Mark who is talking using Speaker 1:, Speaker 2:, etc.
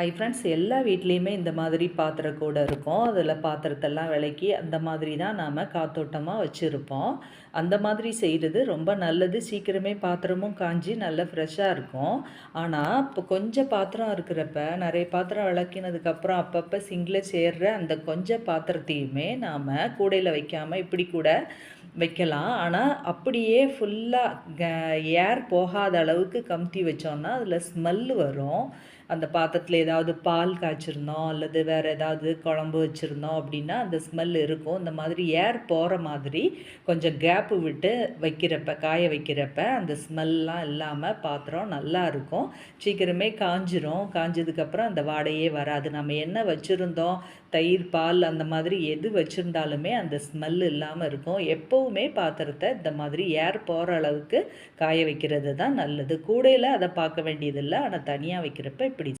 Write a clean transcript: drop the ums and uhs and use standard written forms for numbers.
Speaker 1: Hi friends, எல்லா வீட்லேயுமே இந்த மாதிரி பாத்திர கூடை இருக்கும். அதில் பாத்திரத்தெல்லாம் விளக்கி அந்த மாதிரி தான் நாம் காத்தோட்டமாக வச்சுருப்போம். அந்த மாதிரி செய்கிறது ரொம்ப நல்லது. சீக்கிரமே பாத்திரமும் காஞ்சி நல்ல ஃப்ரெஷ்ஷாக இருக்கும். ஆனால் இப்போ கொஞ்சம் பாத்திரம் இருக்கிறப்ப நிறைய பாத்திரம் விளக்கினதுக்கப்புறம் அப்பப்போ சிங்கில் சேர்ற அந்த கொஞ்சம் பாத்திரத்தையுமே நாம் கூடையில் வைக்காமல் இப்படி கூட வைக்கலாம். ஆனால் அப்படியே ஃபுல்லாக ஏர் போகாத அளவுக்கு கமுத்தி வச்சோன்னா அதில் ஸ்மெல்லு வரும். அந்த பாத்திரத்தில் ஏதாவது பால் காய்ச்சிருந்தோம் அல்லது வேறு ஏதாவது குழம்பு வச்சுருந்தோம் அப்படின்னா அந்த ஸ்மெல் இருக்கும். இந்த மாதிரி ஏர் போகிற மாதிரி கொஞ்சம் கேப்பு விட்டு வைக்கிறப்ப, காய வைக்கிறப்ப அந்த ஸ்மெல்லாம் இல்லாமல் பாத்திரம் நல்லா இருக்கும். சீக்கிரமே காஞ்சிரும். காஞ்சதுக்கப்புறம் அந்த வாடையே வராது. நம்ம என்ன வச்சுருந்தோம், தயிர், பால் அந்த மாதிரி எது வச்சுருந்தாலுமே அந்த ஸ்மெல் இல்லாமல் இருக்கும். எப்போவுமே பாத்திரத்தை இந்த மாதிரி ஏர் போகிற அளவுக்கு காய வைக்கிறது தான் நல்லது. கூடையில் அதை பார்க்க வேண்டியதில்லை. ஆனால் தனியாக வைக்கிறப்ப